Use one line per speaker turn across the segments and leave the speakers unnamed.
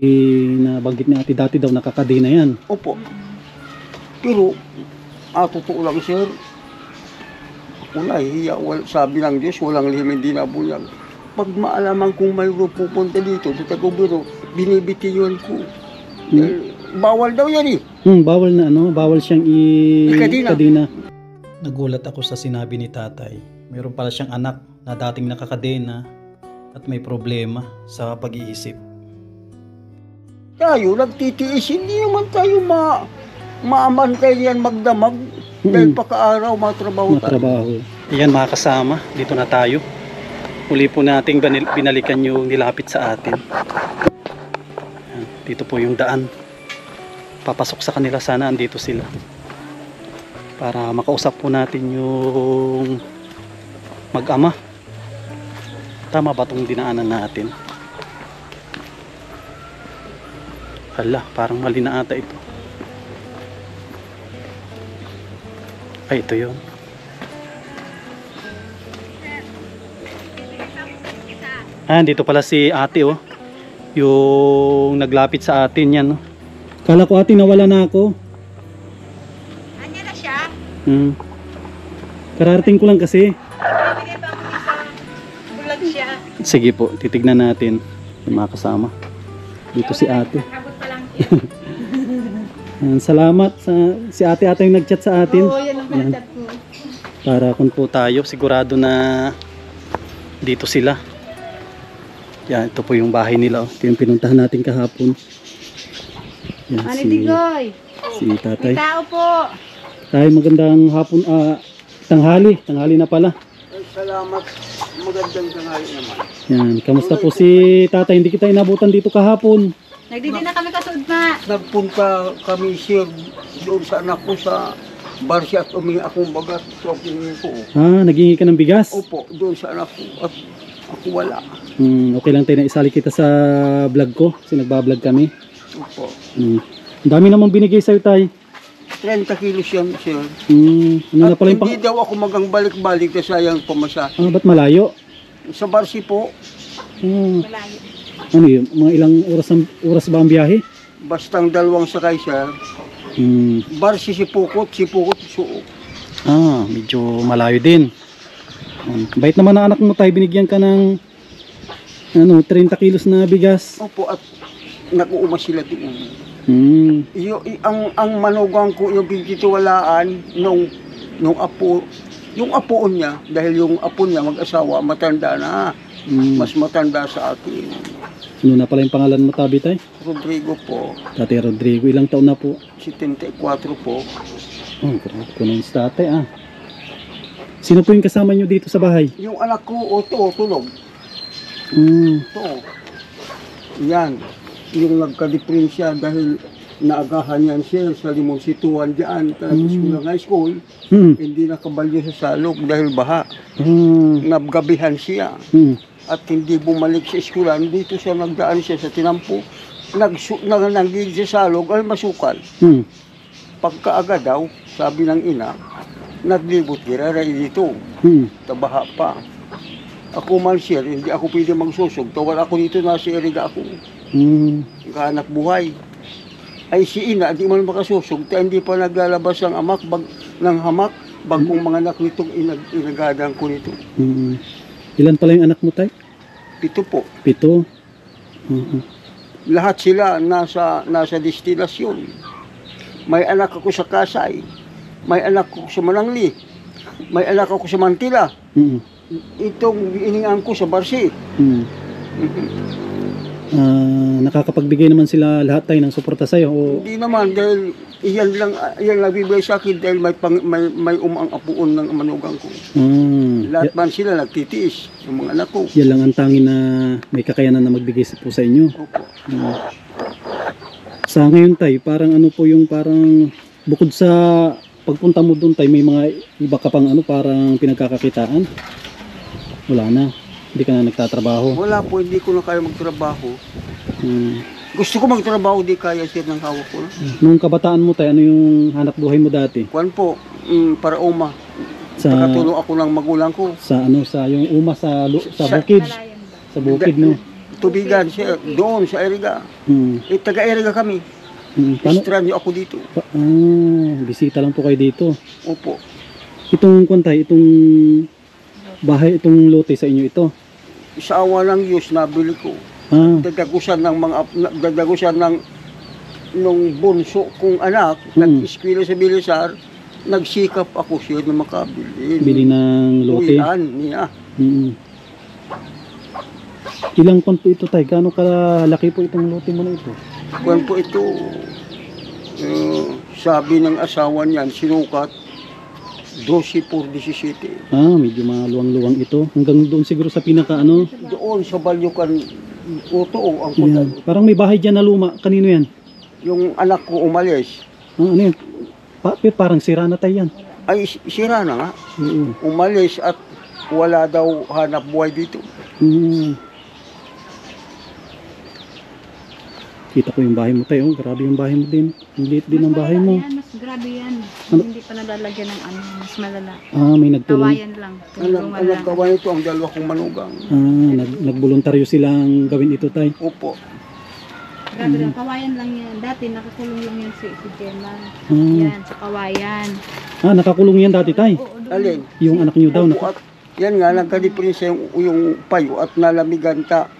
Nabanggit ni ate dati daw nakakadena yan.
Opo. Pero, totoo lang sir, ako nahihiya. Sabi ng Diyos, walang lihim hindi nabuyag. Pag maalaman kong mayroon pupunta dito, sa Tagubiro, binibitiyon ko. Bawal daw yan
Bawal na bawal siyang ikadena. Nagulat ako sa sinabi ni tatay. Mayroon pala siyang anak na dating nakakadena at may problema sa pag-iisip.
Tayo, nagtitiis, hindi naman tayo maamantay yan magdamag. Dahil pakaaraw, matrabaho tayo.
Iyan mga kasama, dito na tayo. Uli po nating binalikan yung nilapit sa atin. Dito po yung daan. Papasok sa kanila, sana andito sila. Para makausap po natin yung mag-ama. Tama ba itong dinaanan natin? Hala, parang mali na ata ito. Ay, ito yun. Dito pala si ate yung naglapit sa atin yan Kala ko ate nawala na ako.
Anya na siya?
Kararating ko lang kasi.
Bibigay pa ako dito. Bulag siya.
Sige po, titignan natin yung mga kasama. Dito si ate.
Nakabot pa lang siya.
Salamat si ate yung nag-chat sa atin.
Oo, yan ang chat ko.
Para kung po tayo sigurado na dito sila. Yan, ito po yung bahay nila. Ito yung pinuntahan natin kahapon. Yan, si tatay.
May tao po.
Tay, magandang hapon. Tanghali na pala.
Ay, salamat. Magandang tanghali naman.
Yan, kamusta po si tatay? Hindi kita inabutan dito kahapon.
Nagdidi na kami kasudma.
Nagpunta kami sir doon sa anak ko sa Barsi at umingi akong bagat. So, pinili ko.
Naghingi ka ng bigas?
Opo, doon sa anak ko. At ako wala.
Okay lang tayo na isali kita sa vlog ko. Kasi nagbablog kami.
Opo.
Ang dami namang binigay sa'yo tay.
30 kilos yan sir.
Na pala yung
hindi daw ako magang balik-balik na sayang pamasahe.
Ba't malayo?
Sa Barsi po.
Malayo.
Ano yun? Mga ilang oras ba ang biyahe?
Bastang dalawang sakay sir. Barsi si Pukot Suok.
Medyo malayo din. Bait naman ang anak mo tayo, binigyan ka ng 30 kilos na bigas.
Opo, at nag-uuma sila doon. Ang manugang ko yung pinagtitiwalaan nung apo niya, dahil yung apo niya mag-asawa matanda na. Mas matanda sa akin.
Ano na pala yung pangalan mo tabi tay?
Rodrigo po.
Tatay Rodrigo, ilang taon na po?
74 po.
Grabe ko na yung tatay Sino po yung kasama nyo dito sa bahay?
Yung anak ko, tulog. Ito. Yan. Yung nagka-diferensya dahil naagahan yan siya sa Limonsituan dyan. Tapos kung high school, hindi nakabalyo sa salog dahil baha. Nabgabihan siya. At hindi bumalik sa eskulan. Dito siya nagdaan siya sa tinampo. Nanggigil sa salog ay masukal. Pagkaaga daw, sabi ng ina, naglibot giraray dito. Tabaha pa. Ako man sir, hindi ako pwede magsusog. Tawal ako dito, nasa iriga ako. Kahanap buhay. Ay si ina, di man makasusog. Hindi pa naglalabas ng hamak. Bagong mga anak nitong inagadang ko nito.
Ilan pala yung anak mo tay?
7 po.
7?
Lahat sila nasa destilasyon. May anak ako sa Kasay. May anak ako sa Manangli. May anak ako sa Mantila. Itong iningan ko sa Barsi.
Nakakapagbigay naman sila lahat tayo ng suporta sa'yo?
Hindi naman, dahil iyan lang nabibigay sa akin dahil may umang apuon ng manugang ko. Lahat man sila nagtitiis, yung mga anak ko.
Yan lang ang tanging na may kakayanan na magbigay po sa inyo.
Opo.
Sa ngayon tay, parang parang bukod sa pagpunta mo doon tay, may mga iba ka pang parang pinagkakakitaan? Wala na? Hindi ka na nagtatrabaho?
Wala po, hindi ko na kaya magtrabaho. Gusto ko magtrabaho, di kaya sir ng hawak ko.
Nung kabataan mo tayo, ano yung hanap buhay mo dati?
Kuwan po, para uma. Nakatulong ako ng magulang ko.
Sa yung uma sa bukid? Sa bukid, no?
tubigan, sir, doon sa Eriga. Taga-Eriga kami.
Paano?
Estranyo ako dito.
Bisita lang po kayo dito.
Opo.
Itong kwantay, itong bahay, itong lote sa inyo ito.
Sa awa ng Diyos, nabili ko. Dadagusan ng nung bunso kong anak, nag-eskwela sa Bilisar, nagsikap ako siya na makabili.
Bili ng lote.
Uwian niya.
Ilang kwan po ito tay? Gaano kalaki po itong lote mo na ito?
Kwan po ito, sabi ng asawa niyan, sinukat, 12 por 17.
Medyo maluwang-luwang ito. Hanggang doon siguro sa pinaka ano?
Doon sa Balyukan, Uto, ang
Yan. Parang may bahay dyan na luma. Kanino yan?
yung anak ko umalis.
Ano yun? Parang sira na tayo yan.
Ay, sira na nga.
Oo.
Umalis at wala daw hanap buhay dito.
Kita ko yung bahay mo tayo. Grabe yung bahay mo din. Ang liit din ang bahay mo.
Yan, mas grabe yan.
Ano?
Hindi pa nalalagyan ng ano, mas malala.
May nagtulong.
Kawayan lang.
Ang nagkawa ito ang dalawa kong manugang.
Nagboluntaryo silang gawin ito tayo.
Opo.
Grabe lang, kawayan lang yan. Dati nakakulong lang yan si Gemma. Yan, sa kawayan.
Nakakulong yan dati tayo.
Oo, doon.
Alin?
Yung anak nyo daw.
Opo, at yan nga, nagkadiprensya yung payo at nalamigan ta.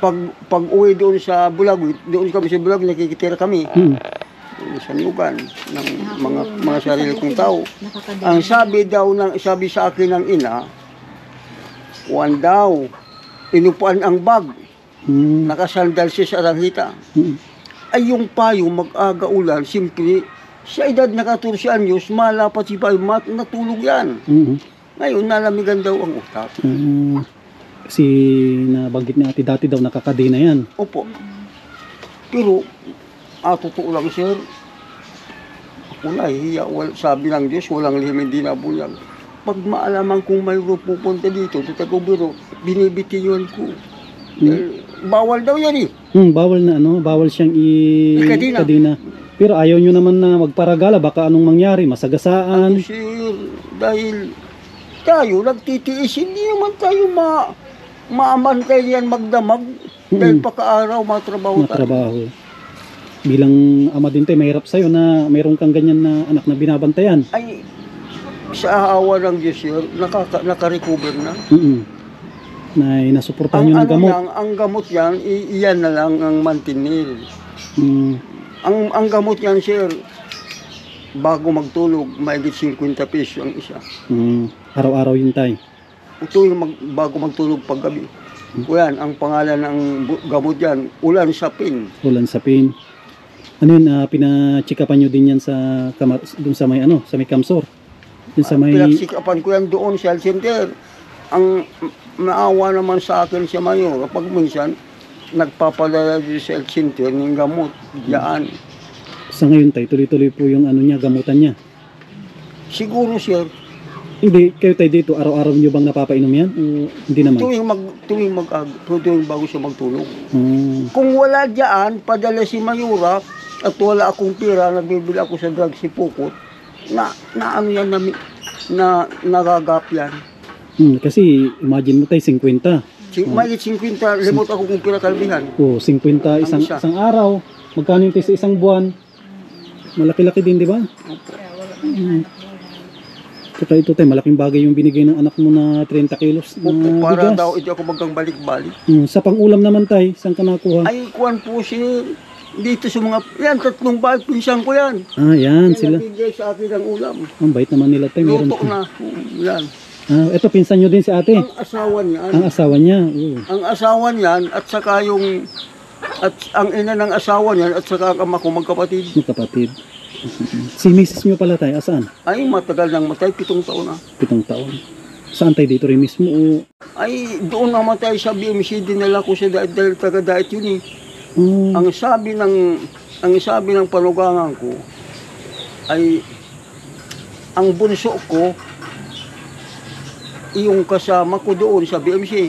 Pag uwi doon sa Bulagwit, doon kami sa Bulagwit, nakikitira kami. Sa Nugan, ng mga sarili kong tao. Ang sabi sa akin ng ina, one daw, inupuan ang bag. Nakasandal siya sa aranghita. Ay yung payo mag-aga ulan, simple, sa edad na 14 anyos, malapat si payo, natulog yan. Ngayon, nalamigan daw ang utak.
Kasi nabanggit ni ate dati daw nakakadena yan.
Opo. Pero, totoo lang sir, ako nahihiya, sabi ng Diyos, walang lihim hindi nabuyag. Pag maalaman kong mayroon pupunta dito, tatagubiro, binibitiyon ko. Bawal daw yan eh.
Bawal na bawal siyang
Ikadina.
ikadina. Pero ayaw nyo naman na magparagala, baka anong mangyari, masagasaan.
Sir, dahil tayo nagtitiis, hindi naman tayo maamantay yan magdamag. Dahil pagka-araw,
matrabaho. Bilang ama din tayo, mahirap sa'yo na mayroon kang ganyan na anak na binabantayan.
Ay, sa awa ng Diyos sir, naka-recover na.
Nasuportahan nyo ng gamot.
Ang gamot yan, iyan na lang ang mantinil. Ang gamot yan, sir, bago magtulog, mahigit 50 pesos ang isa.
Araw-araw yun tayo.
Ito yung bago magtulog paggabi. Yan, ang pangalan ng gamot yan, ulan sapin.
Ulan sapin. Ano yun, pinachikapan nyo din yan sa dun sa may sa may Kamsor. Dun sa may...
Pinagsikapan ko yan doon sa health center. Ang naawa naman sa akin siya mayor, kapag minsan, nagpapadala din sa health center ng gamot, yaan.
Sa ngayon tayo, tuloy-tuloy po yung niya, gamutan niya.
Siguro sir.
Hindi, kayo tayo dito, araw-araw nyo bang napapainom yan? Hindi naman.
Tuwing bago siya magtulog. Kung wala dyan, padala si Mayura, at wala akong pira, nagbibili ako sa drug si Pukot, na ano yan, na nagagap yan.
Kasi imagine mo tayo 50.
May 50, limot ako kung pira kalbihan.
50 isang araw. Magkano yung sa isang buwan? Malaki-laki din, di ba? Kaya ito tayo, malaking bagay yung binigay ng anak mo na 30 kilos na
para
bigas.
daw hindi ako magkang balik-balik.
Sa pang-ulam naman tayo, saan ka nakuha?
Ay, kuwan po siya. Dito sa mga, yan, 3 bahay, pinsan ko yan.
Yan sila.
Nabigay sa akin ang ulam.
Ang bait naman nila tayo.
Luto na. Yan.
Ito, pinsan nyo din si ate.
Ang asawa niyan.
Ang asawa niya.
Ang asawa niyan at saka yung ang ina ng asawa niyan at saka ang ama ko magkapatid.
Magkapatid. Si misis nyo pala tayo, asaan?
Ay, matagal nang matay, 7 taon na.
7 taon. Saan tayo dito rin mismo?
Ay, doon namatay sa BMC, dinala ko siya dahil taga-diet yun eh. Ang sabi ng panugangan ko ay ang bunso ko yung kasama ko doon sa BMC.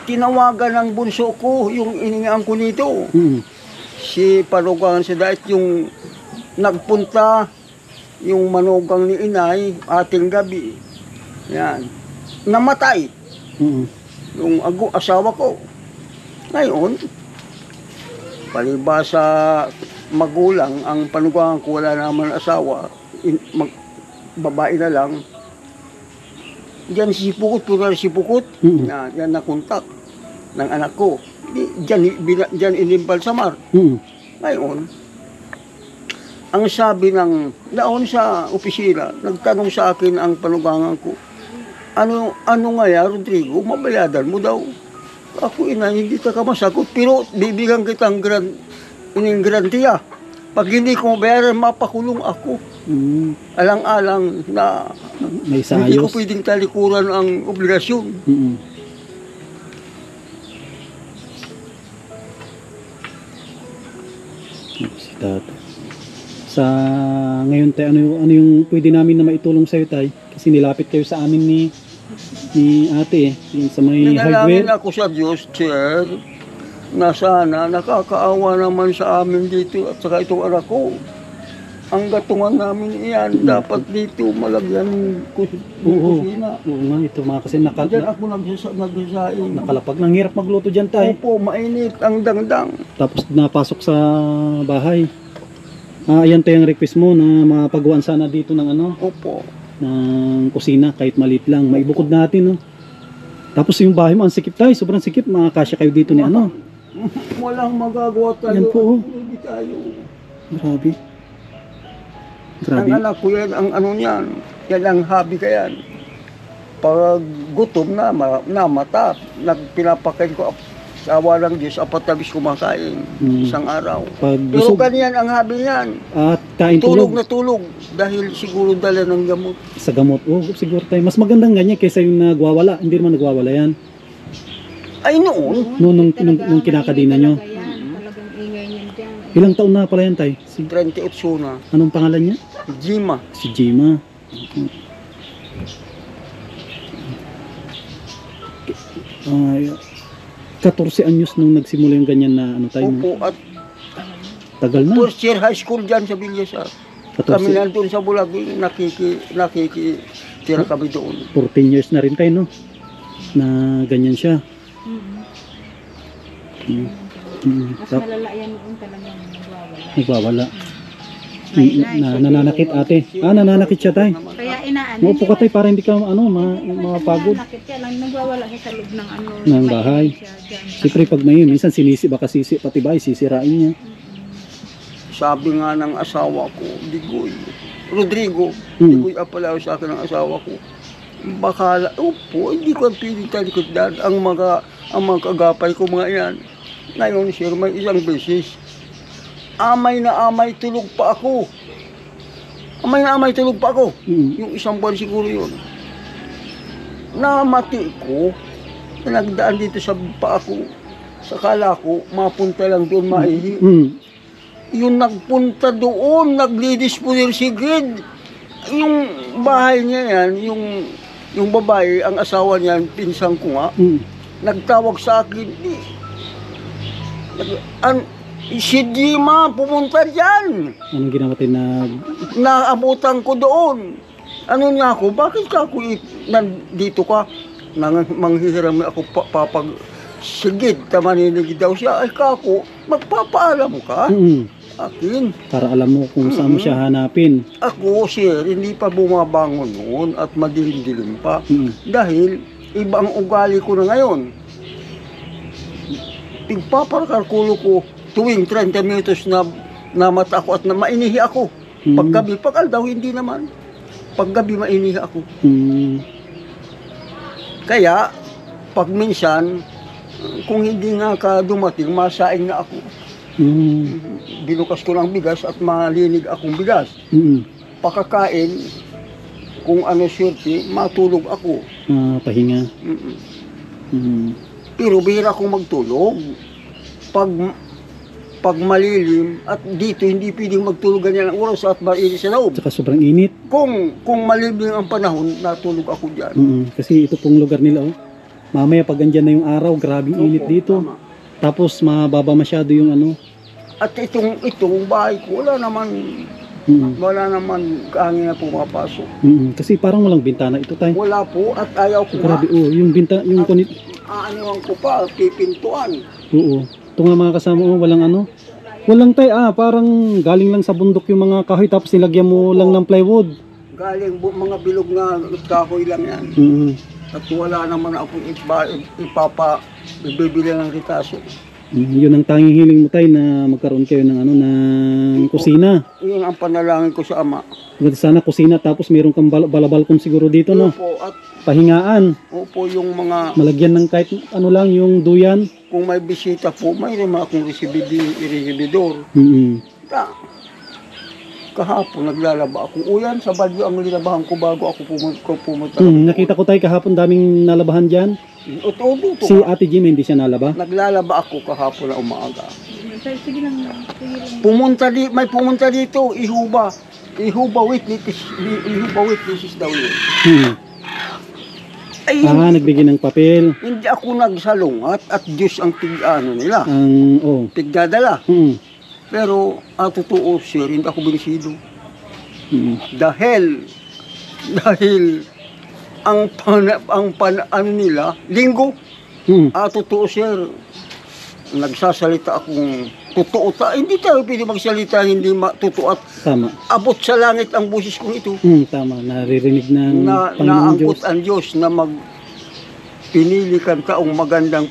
Tinawagan ng bunso ko yung iningaan ko nito. Si panugangan sa diet yung nagpunta yung manugang ni inay ating gabi. Yan. Namatay. Yung asawa ko. Ngayon, palibasa magulang, ang panugang ko wala naman asawa, babae na lang. Diyan si Pukot, pura si Pukot, yan na kontak ng anak ko. Diyan inimbal sa mar. Ngayon, ang sabi ng naon sa opisina, nagtanong sa akin ang panugangan ko, ano nga ya, Rodrigo, mabayadan mo daw. Ako hindi ka masagot, pero bibigyan kitang garantiya. Pag hindi ko mabayaran, mapakulong ako. Alang-alang na
May
hindi ko
sayos.
pwedeng talikuran ang obligasyon.
Si Tata. Sa ngayon tayo, ano yung pwede namin na maitulong sa'yo tay? Kasi nilapit kayo sa amin ni ate yung sa may
Nanalangin
hardware.
ako sa Diyos, Sir, na sana nakakaawa naman sa amin dito at saka itong anak ko. Ang gatungan namin iyan, dapat dito malagyan ko
Oo.
kusina.
Oo nga, ito mga kasi
Diyan ako nagsasain.
nakalapag. Nang hirap magluto dyan tay.
Opo, mainit ang dangdang.
Tapos napasok sa bahay. Ayan tayo ang request mo na mapagawan sana dito ng
Opo.
ng kusina kahit maliit lang. Maibukod natin, no? Tapos yung bahay mo, ang sikip tayo. Sobrang sikip. Makakasya kayo dito ni
Walang magagawa tayo.
Yan po, oh.
Hindi tayo.
Grabe.
Ang
Grabe.
anak ko yan, ang ano niyan, yan ang hobby ka yan. Pag gutom na mata, pinapakain ko sa awa ng Diyos, 4 na bis kumakain isang araw.
Pag
Pero
busog
ganyan ang hobby niyan.
at kain
Tulog
tulog
na tulog dahil siguro dala ng gamot.
sa gamot. Oh, siguro tayo. Mas magandang ganyan kaysa yung nagwawala. Hindi naman nagwawala yan.
Ay noon,
Nung kinakadina nyo.
Talagang ingay niyan dyan.
Ilang taon na pala yan tay?
38 na,
Anong pangalan niya?
Jima.
Si Jima. 14 anyos nung nagsimula yung ganyan na tayo.
Opo, at
Tagal na.
first year high school dyan sa Villasan. Kami
14,
nandun sa Bulagi, nakikitira kami doon.
14 years na rin tayo, no? Na ganyan siya.
Mas malala yan noon talagang nagwawala.
Nagwawala. Nananakit ate. Nananakit siya tayo.
Kaya inaan.
Maupo ka tayo para hindi ka mapagod
Nakit kaya lang nagwawala siya sa loob ng
ng bahay. Siyempre pag may minsan sinisi, baka pati bahay sisirain niya.
Sabi nga ng asawa ko, Rodrigo, Digoy apalaw sa akin ng asawa ko. Bakala, opo, hindi ko piling talikod dahil ang mga kagapay ko mga yan. Ngayon, sir, may isang beses, amay na amay tulog pa ako. Amay na amay tulog pa ako. Yung isang buwan siguro yun. Namati ko, nagdaan dito sa pa ako. Sakala ko, mapunta lang doon maihi. Yung nagpunta doon, naglidisponer si Gid. Yung bahay niya yan, yung babae, ang asawa niyan, pinsang ko nga, nagtawag sa akin, si Jima, pumunta dyan.
Anong ginawa tayo na
Naabutan ko doon. Ano niya ako, bakit ka ako nandito ka? Manghihiram ako papag sigid, tamaninig daw siya. Ay kako, magpapaalam ka? Akin.
para alam mo kung saan mo siya hanapin.
Ako, sir, hindi pa bumabangon noon at madilim-dilim pa. Dahil ibang ugali ko na ngayon. Pagpapakalkulo ko tuwing 30 minutos na mata ako at na mainihi ako. Paggabi, pag-aldaw, hindi naman. Paggabi, mainihi ako. Kaya, pag minsan, kung hindi nga ka dumating, masaing na ako. Binukas ko ng bigas at malinig akong bigas. Pakakain, kung ano surti, matulog ako.
Pahinga.
Pero bihira akong magtulog. Pag malilim, at dito hindi pwedeng magtulog ganyan ang oras at mainit sa loob.
Tsaka sobrang init.
Kung malilim ang panahon, natulog ako dyan.
Kasi ito pong lugar nila, mamaya pag andyan na yung araw, grabing init dito.
Tama.
Tapos mababa masyado yung
At itong bahay ko, wala naman hangin na pumapasok.
Kasi parang walang bintana ito tayo.
Wala po at ayaw ko nga.
Grabe, yung bintana, yung kunit.
Aaniwan ko pa, pipintuan.
Oo. Ito nga mga kasama, oh, walang ano. Walang parang galing lang sa bundok yung mga kahoy tapos nilagyan mo lang ng plywood.
Galing mga bilog na kahoy lang yan.
Mm.
At wala naman ako ibibili ng ritaso.
Yun ang tanging hiling mo tay na magkaroon kayo ng ano ng kusina.
Yun ang panalangin ko sa Ama.
Sana kusina tapos meron kang balabalkon siguro dito, no?
Opo, at
Pahingaan.
opo yung mga,
Malagyan ng kahit ano lang yung duyan.
kung may bisita po, mayroon akong resibidor.
Mm.
Kahapon naglalaba ako. Uyan, sa Bagyo ang linabahan ko bago ako pumunta.
Nakita ko tayo kahapon daming nalabahan dyan.
Oto,
Si Ate Jim hindi siya nalaba.
naglalaba ako kahapon na umaga.
Sige lang. Sige lang.
May pumunta dito, Ihuba witnesses daw yun. Ay,
Nagbigay ng papel.
hindi ako nagsalungat at Diyos ang nila,
Ang
tigdadala.
Mm.
Pero, totoo sir, hindi ako binisido.
Mm.
Dahil, ano nila, linggo,
Mm.
totoo sir, nagsasalita akong totoo. Hindi tayo pwede magsalita, hindi totoo at
Tama.
abot sa langit ang boses kong ito.
Tama. Naririnig ng
Na
Panginoon Diyos.
naangkot ang Diyos na pinili kang taong magandang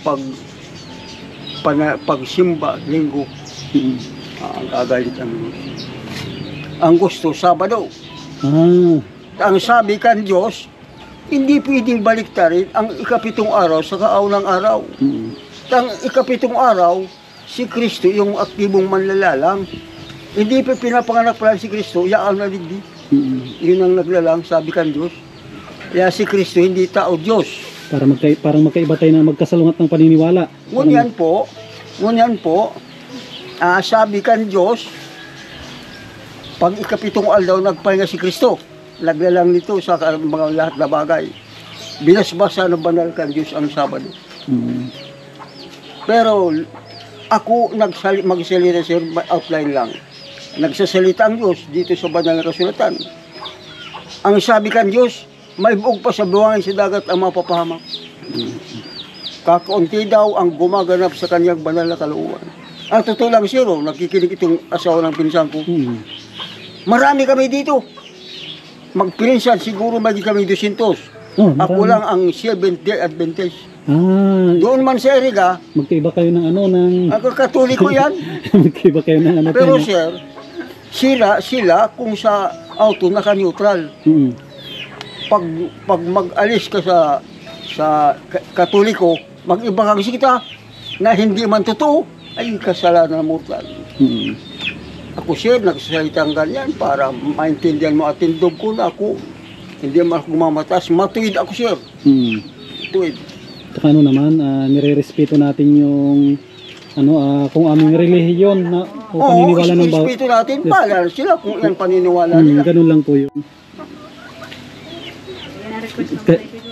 pagsimba, linggo.
Mm.
Ang gagalit ang Diyos. Ang gusto, Sabado. Ang sabi kan Diyos, hindi pwedeng baliktarin ang ikapitong araw sa kaunang araw.
Mm.
Ang ikapitong araw, si Kristo yung aktibong manlalalang. Hindi pa pinapanganak pala si Kristo, yaang naligdi.
Mm.
Yun ang naglalang, sabi kan Diyos. Kaya si Kristo hindi tao Diyos.
Parang magkaiba tayo na magkasalungat ng paniniwala.
Ngunyan po, sabi kan Diyos, pag ikapitong araw nagpahinga si Kristo, naglalang nito sa mga lahat na bagay. Binasbasa ng banal kan Diyos ang Sabado.
Mm.
Pero ako magsalita sir, outline lang. Nagsasalita ang Diyos dito sa banal na kasulatan. Ang sabi kan Diyos, may buog pa sa buwangin sa dagat ang mapapahamak. Kakaunti daw ang gumaganap sa kanyang banal na kalooban. Ang totoo lang sir, nakikinig itong asawa ng pinsan ko.
Mm.
Marami kami dito. Magpinsan siguro may kami 200.
Oh,
Ako
marami.
lang ang Seventh-day Adventist. Doon man sa Eriga,
Magkaiba kayo ng ano ng
ang Katoliko yan.
magkaiba kayo ng ano
Pero
tayo.
sir, sila kung sa auto naka-neutral.
Mm.
Pag mag-alis ka sa Katoliko, mag-iba kang kita na hindi man totoo, ay kasalanan mo tal.
Mm.
Ako sir, nagsasalita ng ganyan para maintindihan mo at tindog ko na ako. Hindi man ako gumamatas. Matuwid ako sir.
Mm.
Tuwid.
Saka ano naman, nire-respeto natin yung kung aming relihiyon na o paniniwala ng bawat.
Espiritu natin, pala sila kung yan paniniwala nila.
Ganun lang po yun.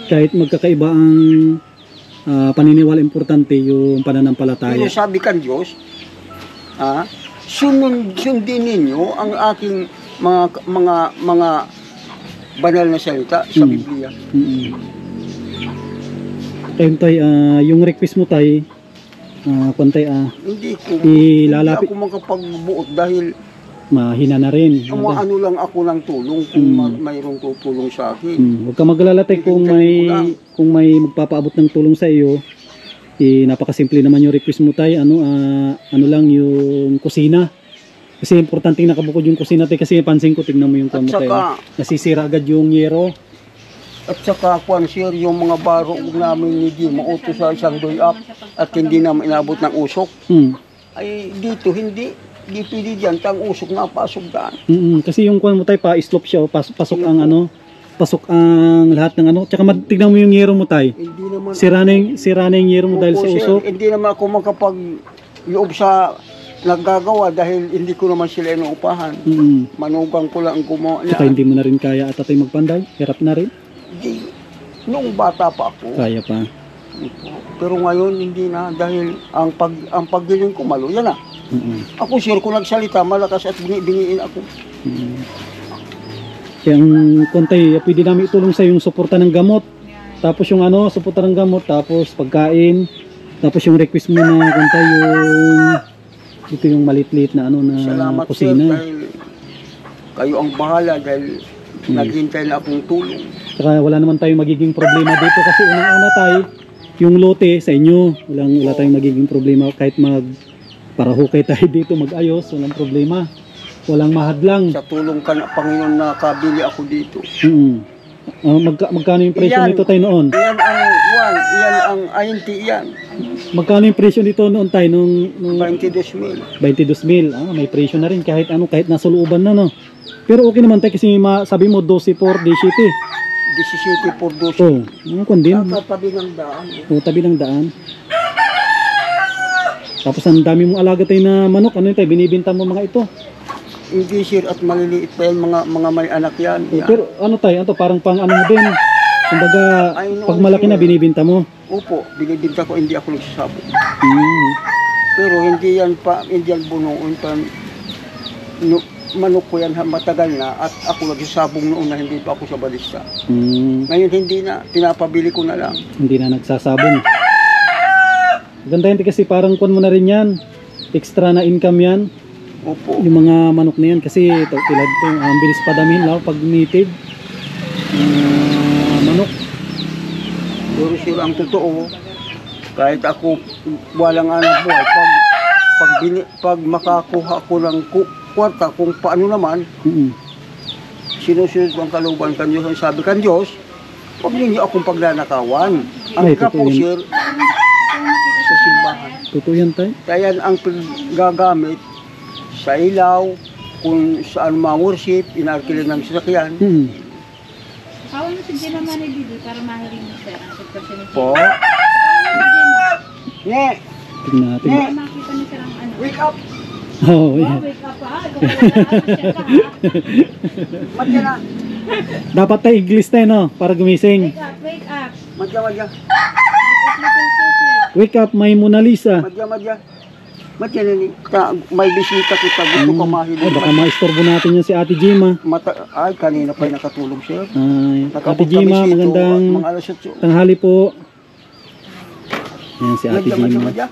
Kahit magkakaiba ang paniniwala, importante yung pananampalataya.
Pero sabi kan Diyos, sundin ninyo ang aking mga banal na salita sa Biblia.
Tayo tay, yung request mo tay,
Hindi
ilalapit.
ako makapagbuot dahil
Mahina na rin.
ano lang ako ng tulong kung mayroong tutulong sa akin.
Huwag ka mag-alala tay kung may magpapaabot ng tulong sa iyo. Napakasimple naman yung request mo tay, ano lang yung kusina. Kasi importante nakabukod yung kusina tay, kasi pansin ko, tignan mo yung
At
kamo tay.
saka,
Nasisira agad yung yero.
at saka sir, yung mga baro namin ni Di mauto sa isang doy up at hindi naman inabot ng usok. Ay dito hindi pwede dyan, tang usok na pasok daan.
Kasi yung kuwan mo tay, pa-slope siya, pasok ang pasok ang lahat ng ano. Tsaka tignan mo yung yero mo tay.
Hindi naman
Sira na yung yero mo dahil
Opo,
sa
sir,
usok.
hindi naman ako makapag-loob sa naggagawa dahil hindi ko naman sila inuupahan. Manugang ko lang ang gumawa
Tsaka
niya.
hindi mo na rin kaya at tatay magpanday. Hirap na rin.
Di, nung bata pa ako,
Kaya pa.
pero ngayon hindi na dahil ang paggiling ko maluya na. Ako sir, kung nagsalita, malakas at bingiin ako.
Kaya ang kontay, pwede namin itulong sa yung suporta ng gamot. Tapos yung suporta ng gamot, tapos pagkain. Tapos yung request mo na kung tayo ito yung maliit-liit na ano na
Salamat sir
kusina.
dahil kayo ang bahala dahil naghintay na akong tulong.
Saka wala naman tayong magiging problema dito kasi unang-una tayo yung lote sa inyo. Wala tayong magiging problema kahit parahukay tayo dito mag-ayos, walang problema. Walang mahadlang.
Sa tulong ka na Panginoon nakabili ako dito.
Magkano yung presyo
Iyan.
nito tayo noon?
Iyan ang 20 yan.
Magkano yung presyo nito noon tayo nung
22,000.
22,000. May presyo na rin kahit nasa looban na, no. Pero okay naman tayo kasi sabi mo 12 for day city.
17 por 12.
Oh, kung din.
Katabi ng daan.
Tabi ng daan. Tapos ang dami mong alaga tayo na manok. Ano yun tayo? Binibinta mo mga ito.
Hindi sir at maliliit pa yan, mga may anak yan. Yan.
Pero ano tayo? Parang pang ano mo din. Kumbaga,
Ay, noon,
pag malaki na
sir.
binibinta mo.
Opo, binibinta ko, hindi ako nagsasabog.
Hmm.
Pero hindi yan bunuin pa. Manok ko yan matagal na at ako nagsasabong noon na hindi pa ako sa balista. Ngayon hindi na, pinapabili ko na lang.
Hindi na nagsasabong. Ganda yan kasi parang kuwan mo na rin yan. Extra na income yan.
Opo.
Yung mga manok na yan kasi tulad ito, ang bilis padamin lao pag native. Manok.
Pero sila ang totoo, kahit ako walang anak buhay, pag makakuha ko ng kwarta kung paano naman, sinusunod ko ang kalooban kan Diyos. Ang sabi kan Diyos, huwag ninyo akong paglanakawan. Ang
Ay,
ka po
totoo yun.
sir, sa simbahan.
Totoo yan tayo.
Kaya ang gagamit sa ilaw, kung saan ma-worship, inarkila ng sasakyan.
Kawan mo si Gemma man Didi para mahiling mo sir ang sitwasyon ni Gemma.
Po. Ne,
Tingnan natin.
Para makita ni sir ang ano.
wake up!
Oh,
Oh,
yan.
wake up pa. Ikaw pala na-appreciate ka ha.
Madya na!
Dapat tayo English tayo, no? Para gumising.
Wake up, wake up.
Madya, madya!
Wake up, little Susie.
Wake up, may Mona Lisa.
Madya, madya! Madya na ni. May bisita kita, gusto ko
Ay,
mahilig.
baka maistorbo natin yan si Ate Gemma.
Ay, kanina pa yung nakatulog sir.
Ay, Ate
Nakabot kami
Gemma,
dito,
magandang
mga alas 8.
tanghali po. Yan si Ate
Madya, madya,
Gemma.
madya.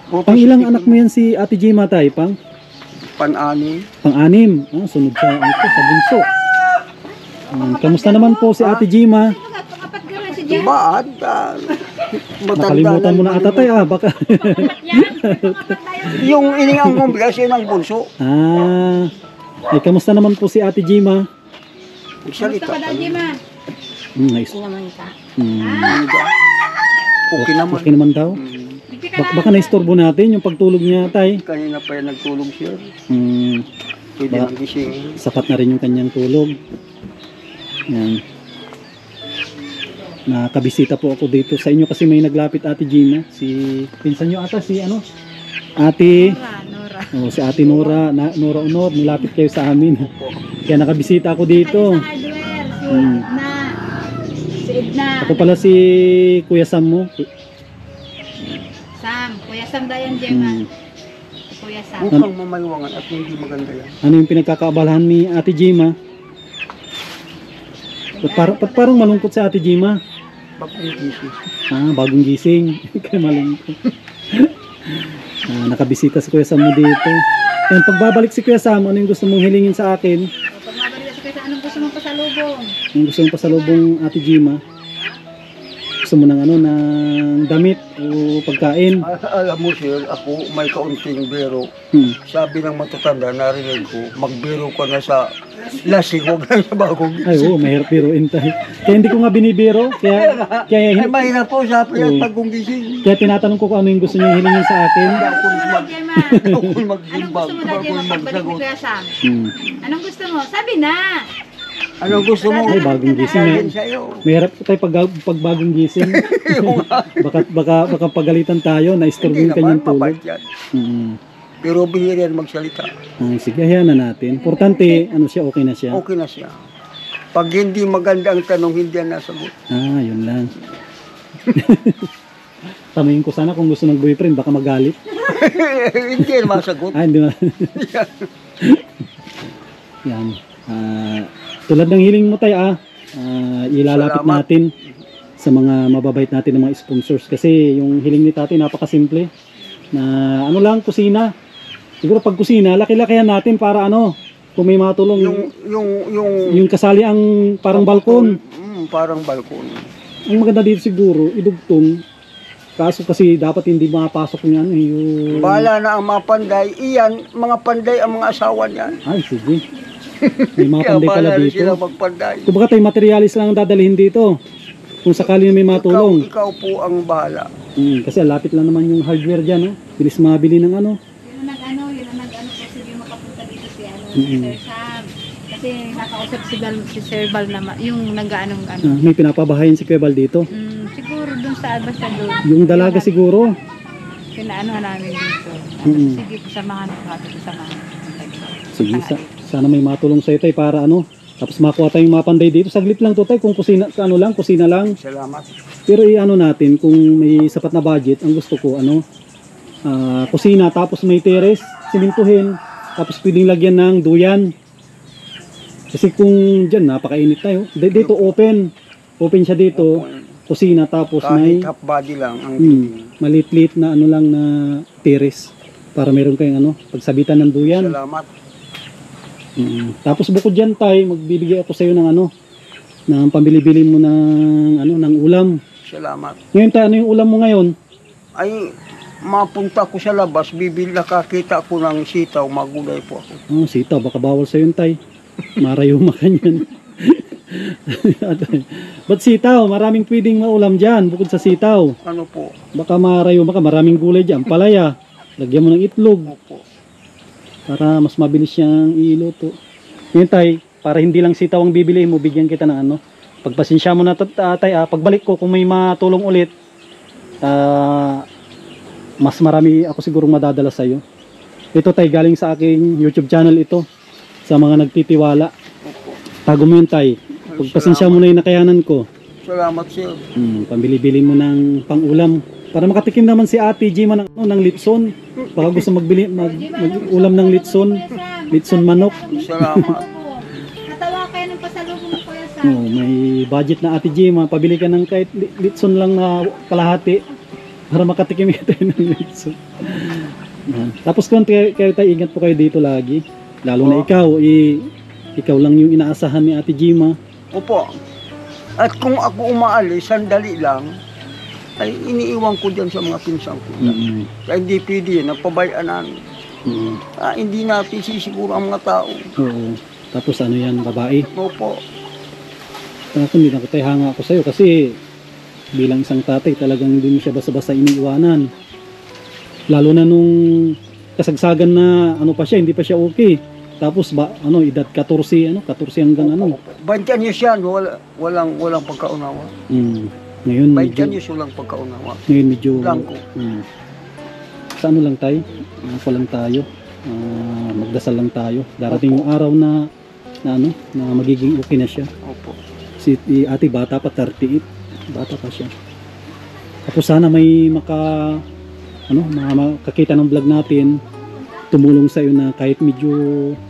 Pang ilang anak mo yan si Ate Gemma tayo?
Pan-ani.
Pang-anim. Sunod sa sa bunso. Kamusta naman po si Ate Gemma?
Pangapat ka rin si Gemma.
Baad.
Nakalimutan mo na ata tayo. Baka.
Yan. Pangapat tayo.
Yung iningang mong bigas, yun ang bunso.
Ay, kamusta naman po si Ate Gemma?
Kamusta
Salita.
ka daw Gemma?
Nice.
naman ka.
Okay naman.
Okay naman daw.
Hindi ka
Baka naistorbo natin yung pagtulog niya tay.
Kanina pa yan nagtulog siya. Pwede
Ba-
nang gising.
Sapat na rin yung kanyang tulog. Yan. Nakabisita po ako dito sa inyo kasi may naglapit Ate Gina. Si pinsan nyo ata si ano? Ate
Nora.
si Ate Nora, Nora Unor, nilapit kayo sa amin. Kaya nakabisita ako dito.
Ay, sa hardware. Si Edna. Si Edna.
Ako pala si Kuya Sam mo.
Sam. Kuya Sam dayan Gemma.
Hmm.
Kuya Sam.
Huwag kang mamaywangan at hindi maganda yan.
Ano yung pinagkakaabalahan ni Ate Gima? Ba't parang malungkot si Ate Gima?
Bagong gising.
Bagong gising. Kaya malungkot. Nakabisita si Kuya Sam mo dito. Yan, pagbabalik si Kuya Sam, ano yung gusto mong hilingin sa akin?
Pag mabalik sa kaysa, anong gusto mong pasalubong?
Yung gusto mong pasalubong Ate Gima? Gusto mo ng ano, ng damit o pagkain?
Alam mo sir, ako may kaunting biro. Sabi ng matatanda, narinig ko, magbiro ka na sa lasing, huwag na sa bagong gising.
Ay, oo, mahirap biruin tayo. Kaya hindi ko nga binibiro. Kaya
Ay, mahirap po sabi
Oo.
ang bagong gising.
kaya tinatanong ko kung ano yung gusto niyo hilingin sa akin.
Anong gusto mo Gemma?
Ako
Anong
magsimbag,
gusto mo daw
ako
Gemma pagbalik ni
magsagot.
Kuya Sam?
Hmm.
Anong gusto mo? Sabi na!
Anong gusto mo?
Ay, bagong gising
Sabihin
eh.
sa'yo.
Mahirap po tayo pag bagong gising. baka pagalitan tayo na istorbo
Hindi
yung kanyang
naman,
tulog.
mabait yan. Pero bihira yan magsalita.
Sige, hayaan na natin. Importante, ano siya, okay na siya.
Okay na siya. Pag hindi maganda ang tanong, hindi yan nasagot.
Yun lang. Tanungin ko sana kung gusto ng boyfriend, baka magalit.
Hindi yan masagot.
Hindi na. Yan. Tulad ng hiling mo tayo, ilalapit
Salamat.
natin. sa mga mababait natin ng mga sponsors. Kasi yung hiling ni tatay napakasimple. Na ano lang, kusina. Siguro pag kusina, laki-lakihan natin para ano, kung may matulong. Yung kasali ang parang balkon.
Parang balkon.
Ang maganda dito siguro, idugtong. Kaso kasi dapat hindi makapasok yung ano, yung...
Bahala na ang mga panday. Iyan, mga panday ang mga asawa niyan.
Ay, sige. May mga
Kaya
panday pala
bahala na
dito.
sila magpanday.
Kumbaga tayo materialis lang ang dadalhin dito. Kung sakali na may matulong.
Ikaw po ang bahala.
Kasi lapit lang naman yung hardware dyan. No? Bilis mabili ng ano.
Yun ang nag-ano po sige makapunta dito si Sir Sam. Kasi nakausap si Sir Val naman, yung nag-anong ano.
May pinapabahayan si Kuya Bal dito.
Siguro dun sa basta doon.
Yung dalaga siguro.
Pinaano namin dito. Sige po samahan ko natin samahan.
Sige, sana may matulong sa'yo tayo para ano. Tapos makuha tayong mapanday dito. Saglit lang to tayo kung kusina lang.
Salamat.
Pero i-ano natin kung may sapat na budget. Ang gusto ko ano, kusina tapos may terrace, simintuhin, tapos pwedeng lagyan ng duyan. Kasi kung dyan napakainit tayo. Dito open siya dito. Kusina tapos may
Kahit half body lang ang
maliit-liit na ano lang na terrace para meron kayong ano, pagsabitan ng duyan.
Salamat.
Tapos bukod diyan tayo, magbibigay ako sa iyo ng ano, ng pambili-bili mo ng ano, ng ulam.
Salamat.
Ngayon tayo, ano yung ulam mo ngayon?
Ay, mapunta ko sa labas, bibili nakakita ko ng sitaw, magulay po ako.
Oh, sitaw, baka bawal sa iyo tay. Marayo makanyan. Ba't sitaw? Maraming pwedeng maulam diyan bukod sa sitaw.
Ano po?
Baka marayo maka, maraming gulay diyan. Palaya, lagyan mo ng itlog.
Opo.
Para mas mabilis siyang iluto. Ngayon tay, para hindi lang sitaw ang bibili mo, bigyan kita ng ano. Pagpasensya mo na tatay, pagbalik ko kung may matulong ulit, mas marami ako siguro madadala sa iyo. Ito tay, galing sa aking YouTube channel ito. Sa mga nagtitiwala.
Opo.
Tago mo yun tay. Pagpasensya mo na yung nakayanan ko.
Salamat sir.
Pambili-bili mo ng pang-ulam. Para makatikim naman si Ate Jima ng litson. Baka gusto mag-ulam ng litson. Litson manok.
Salamat.
Natawa kayo ng pasalubong mo Kuya Sam.
May budget na Ate Jima. Pabili ka ng kahit litson lang na kalahati. Para makatikim tayo ng litson. Tapos kung kayo tayo, ingat po kayo dito lagi. Lalo na ikaw lang yung inaasahan ni Ate Jima.
Opo. At kung ako umaalis, sandali lang, ay iniiwan ko dyan sa mga pinsang ko. Kaya hindi pwede, napabayaan namin. Hindi natin sisiguro ang mga tao.
Oo. Tapos ano yan, babae?
Opo.
Ako hindi na tayo hanga ako sa'yo kasi bilang isang tatay talagang hindi mo siya basta-basta iniiwanan. Lalo na nung kasagsagan na ano pa siya, hindi pa siya okay. Tapos edad 14 hanggang ano.
20 anyos yan, walang pagkaunawa.
Ngayon
20
medyo,
anyos walang pagkaunawa.
ngayon medyo
Blanco.
sa ano lang tayo, ako lang tayo. Magdasal lang tayo. Darating yung araw na magiging okay na siya.
Opo.
Si ate bata pa 38, bata pa siya. Tapos sana may makakita ng vlog natin, tumulong sa iyo na kahit medyo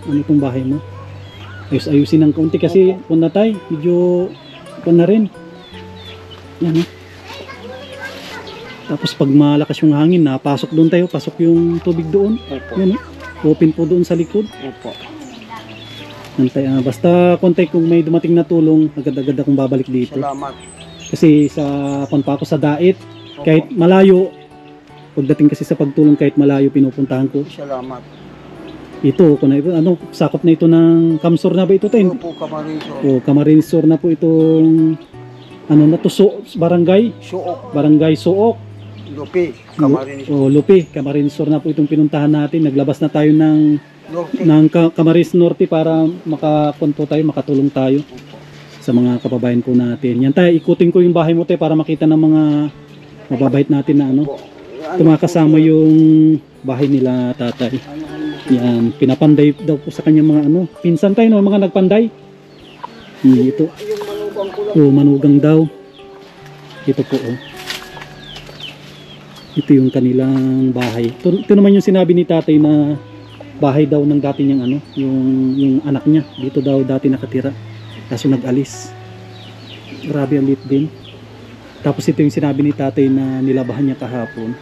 itong bahay mo. Ayusin ng kaunti kasi kung na tayo, medyo na rin. Yan. Tapos pag malakas yung hangin, napasok doon tayo, pasok yung tubig doon.
Opo.
Yan, open po doon sa likod.
Opo.
Basta konti kung may dumating na tulong, agad-agad akong babalik dito.
Salamat.
Kasi sa panpa ko sa dait, kahit malayo, pagdating kasi sa pagtulong kahit malayo pinupuntahan ko.
Salamat.
Ito, sakop na ito ng Kamsor na ba ito tayo?
Opo, Camarinesor.
O, Camarinesor na po itong barangay Suok.
Lupi, Camarinesor.
O, Lupi, Camarinesor na po itong pinuntahan natin. Naglabas na tayo ng Camarines Norte para makatulong tayo sa mga kababayan po natin. Yan tayo, ikutin ko yung bahay mo tayo para makita ng mga mababait natin na tumakasama yung bahay nila tatay. Yan, pinapanday daw po sa kanya mga pinsan tayo mga nagpanday. Ito. Manugang daw. Ito po Ito yung kanilang bahay. Ito naman yung sinabi ni tatay na bahay daw ng dati niyang yung anak niya. Dito daw dati nakatira. Kaso nag-alis. Grabe ang lit din. Tapos ito yung sinabi ni tatay na nilabahan niya kahapon.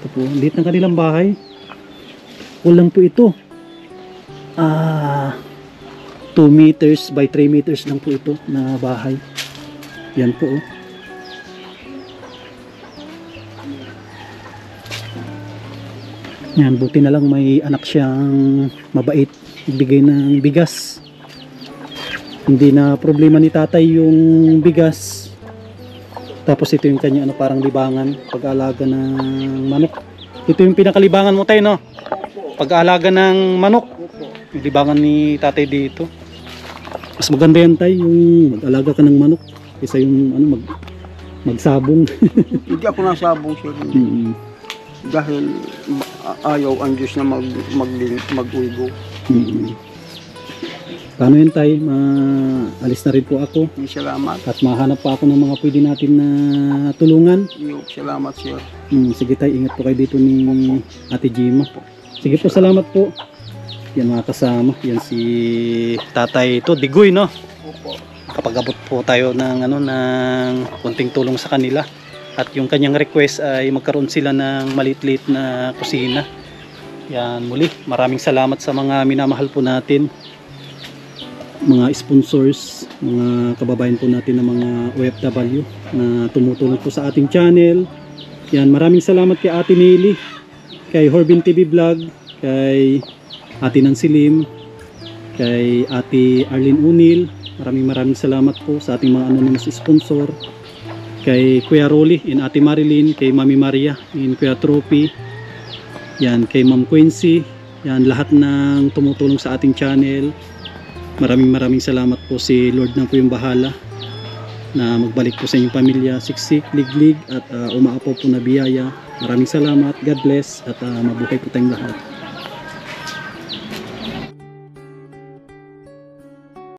Ito po, ang liit ng kanilang bahay. Kulang po ito. 2 meters by 3 meters lang po ito na bahay. Yan po. Yan, buti na lang may anak siyang mabait, bigay ng bigas. Hindi na problema ni tatay yung bigas. Tapos ito yung kanya parang libangan, pag-aalaga ng manok. Ito yung pinakalibangan mo tayo, no? Pag-aalaga ng manok. Yung libangan ni tatay dito. Mas maganda yan tayo, yung mag-alaga ka ng manok kaysa yung magsabong.
Hindi ako nasabong sir. Dahil ayaw ang Diyos na mag-uigo.
Paano yun tayo? Alis na rin po ako.
Salamat.
At mahanap pa ako ng mga pwede natin na tulungan.
Salamat sir.
Sige tayo, ingat po kayo dito ni Ate Gima. Sige po, salamat po. Yan mga kasama. Yan si Tatay ito, Digoy, no?
Opo.
Kapag-abot po tayo ng konting tulong sa kanila. At yung kanyang request ay magkaroon sila ng maliit-liit na kusina. Yan, muli, maraming salamat sa mga minamahal po natin, mga sponsors, mga kababayan po natin ng mga OFW na tumutulong po sa ating channel. Yan, maraming salamat kay Ate Nili, kay Horbin TV Vlog, kay Ate Nancy Lim, kay Ate Arlene Unil. Maraming salamat po sa ating mga anonymous sponsor, kay Kuya Rolly and Ate Marilyn, kay Mami Maria and Kuya Trophy, yan, kay Ma'am Quincy, yan, lahat ng tumutulong sa ating channel. Maraming salamat po. Si Lord na po yung bahala na magbalik po sa inyong pamilya, siksik, liglig at umaapaw po na biyaya. Maraming salamat, God bless, at mabuhay po tayong lahat.